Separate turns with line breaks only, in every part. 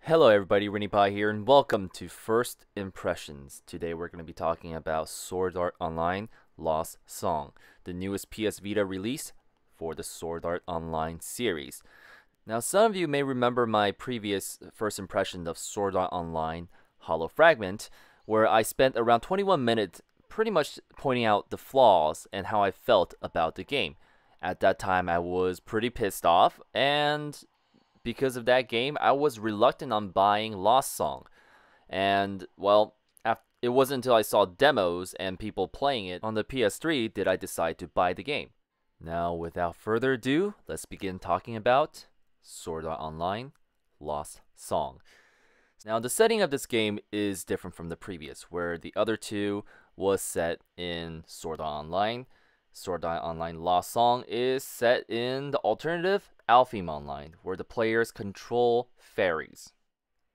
Hello everybody, Rennie Pie here, and welcome to First Impressions. Today we're going to be talking about Sword Art Online Lost Song, the newest PS Vita release for the Sword Art Online series. Now some of you may remember my previous first impression of Sword Art Online Hollow Fragment, where I spent around 21 minutes pretty much pointing out the flaws and how I felt about the game. At that time I was pretty pissed off, and because of that game, I was reluctant on buying Lost Song. And, well, it wasn't until I saw demos and people playing it on the PS3 did I decide to buy the game. Now, without further ado, let's begin talking about Sword Art Online Lost Song. Now, the setting of this game is different from the previous, where the other two was set in Sword Art Online. Sword Art Online Lost Song is set in the alternative Alfheim Online, where the players control fairies.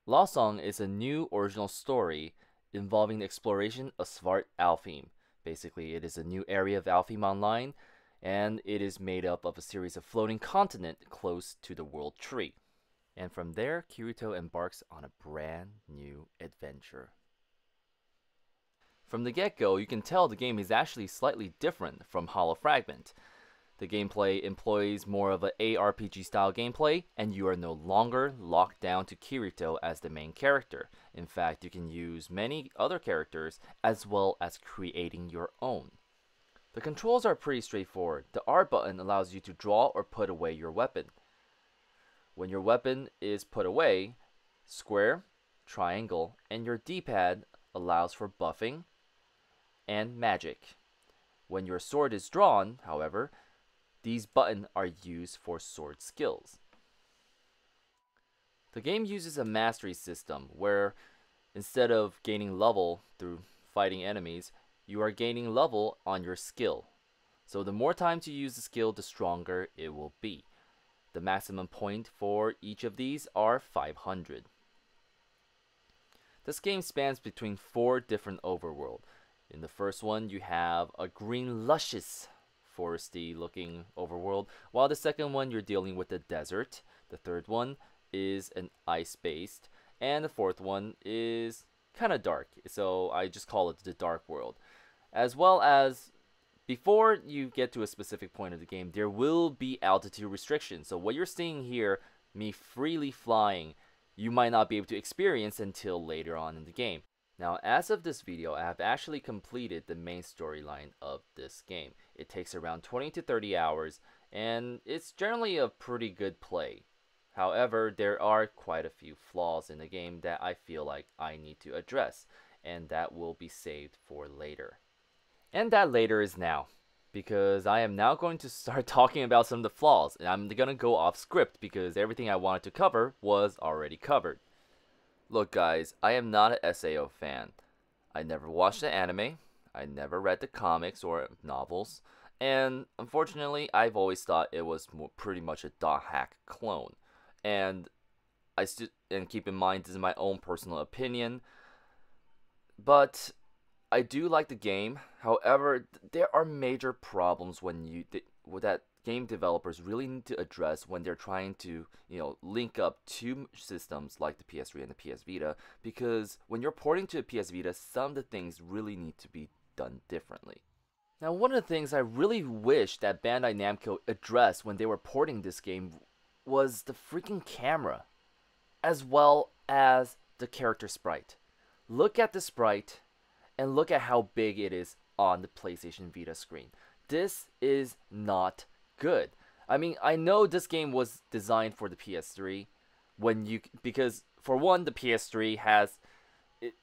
Lost Song is a new original story involving the exploration of Svart Alfheim. Basically, it is a new area of Alfheim Online, and it is made up of a series of floating continents close to the World Tree. And from there, Kirito embarks on a brand new adventure. From the get-go, you can tell the game is actually slightly different from Hollow Fragment. The gameplay employs more of an ARPG style gameplay, and you are no longer locked down to Kirito as the main character. In fact, you can use many other characters as well as creating your own. The controls are pretty straightforward. The R button allows you to draw or put away your weapon. When your weapon is put away, square, triangle, and your D-pad allows for buffing and magic. When your sword is drawn, however, these buttons are used for sword skills. The game uses a mastery system where instead of gaining level through fighting enemies, you are gaining level on your skill. So the more times you use the skill, the stronger it will be. The maximum point for each of these are 500. This game spans between 4 different overworlds. In the first one, you have a green, luscious, foresty looking overworld, while the second one you're dealing with the desert. The third one is an ice-based, and the fourth one is kind of dark, so I just call it the dark world. As well as, before you get to a specific point of the game, there will be altitude restrictions. So what you're seeing here, me freely flying, you might not be able to experience until later on in the game. Now, as of this video, I have actually completed the main storyline of this game. It takes around 20 to 30 hours, and it's generally a pretty good play. However, there are quite a few flaws in the game that I feel like I need to address, and that will be saved for later. And that later is now, because I am now going to start talking about some of the flaws, and I'm going to go off script because everything I wanted to cover was already covered. Look guys, I am not an SAO fan. I never watched the anime, I never read the comics or novels, and unfortunately I've always thought it was pretty much a dot hack clone. And keep in mind this is my own personal opinion, but I do like the game. However, there are major problems when that game developers really need to address when they're trying to, link up two systems like the PS3 and the PS Vita, because when you're porting to a PS Vita, some of the things really need to be done differently. Now, one of the things I really wish that Bandai Namco addressed when they were porting this game was the freaking camera, as well as the character sprite. Look at the sprite, and look at how big it is on the PlayStation Vita screen. This is not good. I mean, I know this game was designed for the PS3 because for one, the PS3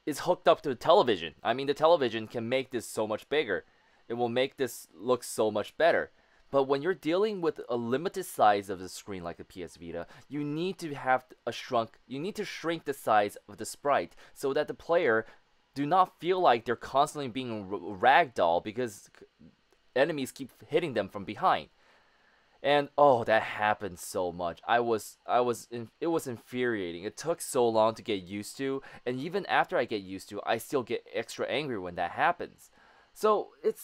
is hooked up to the television. I mean, the television can make this so much bigger. It will make this look so much better. But when you're dealing with a limited size of the screen like the PS Vita, you need to shrink the size of the sprite so that the player do not feel like they're constantly being ragdoll because enemies keep hitting them from behind. And oh, that happened so much. It was infuriating. It took so long to get used to, and even after I get used to, I still get extra angry when that happens. So it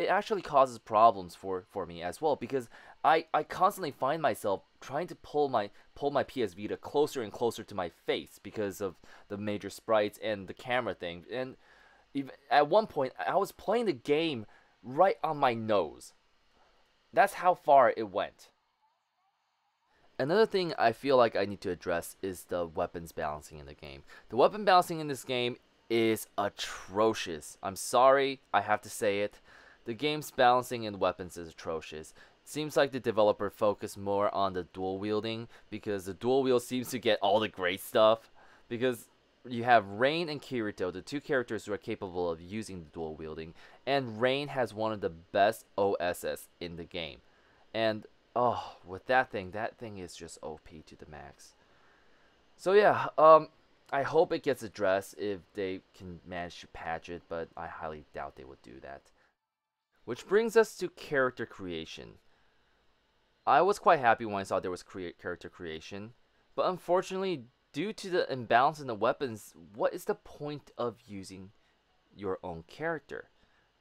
actually causes problems for me as well, because I constantly find myself trying to pull my PS Vita closer and closer to my face because of the major sprites and the camera thing. And even at one point, I was playing the game right on my nose. That's how far it went. Another thing I feel like I need to address is the weapons balancing in the game. The weapon balancing in this game is atrocious. I'm sorry, I have to say it. The game's balancing in weapons is atrocious. It seems like the developer focused more on the dual wielding because the dual wield seems to get all the great stuff. Because you have Rain and Kirito, the two characters who are capable of using the dual wielding, and Rain has one of the best OSs in the game. And oh, with that thing is just OP to the max. So yeah, I hope it gets addressed if they can manage to patch it, but I highly doubt they would do that. Which brings us to character creation. I was quite happy when I saw there was character creation, but unfortunately, due to the imbalance in the weapons, what is the point of using your own character?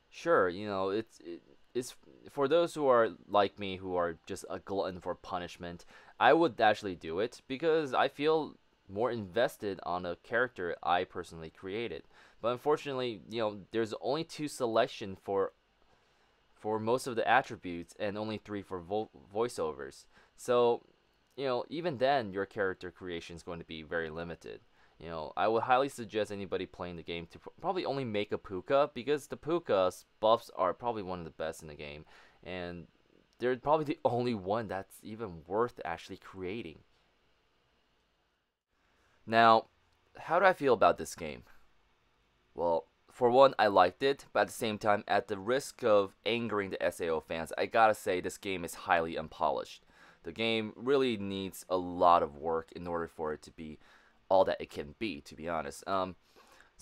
Sure, you know, it's for those who are like me, who are just a glutton for punishment. I would actually do it because I feel more invested on a character I personally created. But unfortunately, you know, there's only 2 selection for most of the attributes and only 3 for voiceovers. So, you know, even then, your character creation is going to be very limited. You know, I would highly suggest anybody playing the game to probably only make a Puka, because the Puka's buffs are probably one of the best in the game, and they're probably the only one that's even worth actually creating. Now, how do I feel about this game? Well, for one, I liked it, but at the same time, at the risk of angering the SAO fans, I gotta say this game is highly unpolished. The game really needs a lot of work in order for it to be all that it can be, to be honest. Some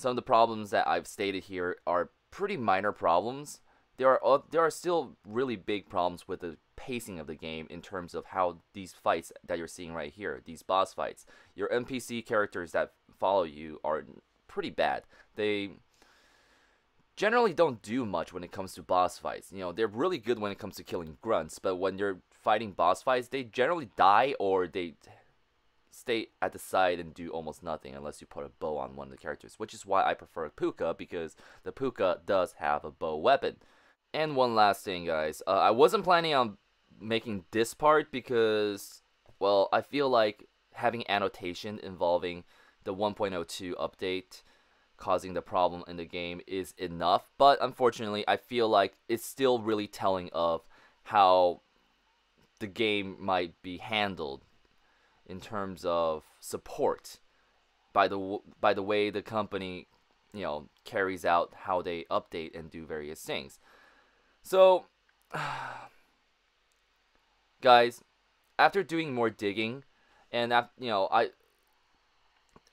of the problems that I've stated here are pretty minor problems. There are still really big problems with the pacing of the game in terms of how these fights that you're seeing right here, these boss fights, your NPC characters that follow you are pretty bad. They generally don't do much when it comes to boss fights. You know, they're really good when it comes to killing grunts, but when you're fighting boss fights, they generally die or they stay at the side and do almost nothing unless you put a bow on one of the characters, which is why I prefer Puka, because the Puka does have a bow weapon. And one last thing, guys, I wasn't planning on making this part because, well, I feel like having annotation involving the 1.02 update causing the problem in the game is enough, but unfortunately I feel like it's still really telling of how the game might be handled in terms of support by the way the company, you know, carries out how they update and do various things. So guys, after doing more digging, and you know,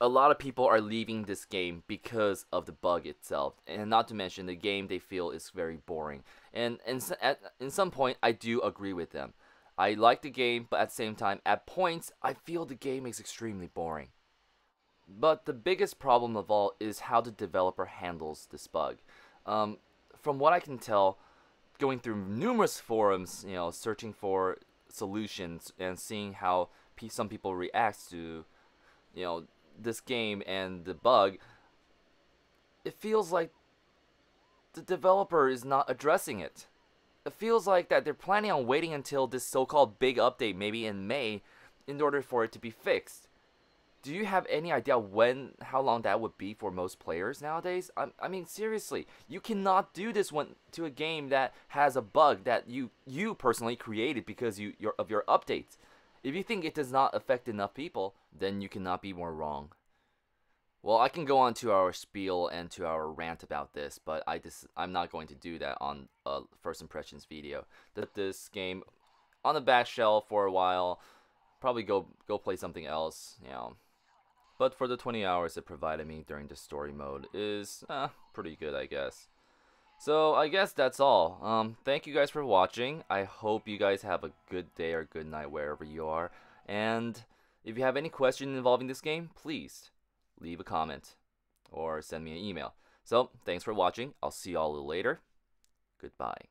a lot of people are leaving this game because of the bug itself, and not to mention the game they feel is very boring. And in some point, I do agree with them. I like the game, but at the same time, at points, I feel the game is extremely boring. But the biggest problem of all is how the developer handles this bug. From what I can tell, going through numerous forums, you know, searching for solutions and seeing how some people react to, you know, this game and the bug, it feels like the developer is not addressing it. It feels like that they're planning on waiting until this so-called big update, maybe in May, in order for it to be fixed. Do you have any idea how long that would be for most players nowadays? I mean, seriously, you cannot do this to a game that has a bug that you personally created because of your updates. If you think it does not affect enough people, then you cannot be more wrong. Well, I can go on to our spiel and to our rant about this, but I'm not going to do that on a first impressions video. This game on the back shelf for a while, probably go play something else, you know. But for the 20 hours it provided me during the story mode is pretty good, I guess. So I guess that's all. Thank you guys for watching. I hope you guys have a good day or good night wherever you are. And if you have any questions involving this game, please leave a comment or send me an email. So thanks for watching. I'll see you all a little later. Goodbye.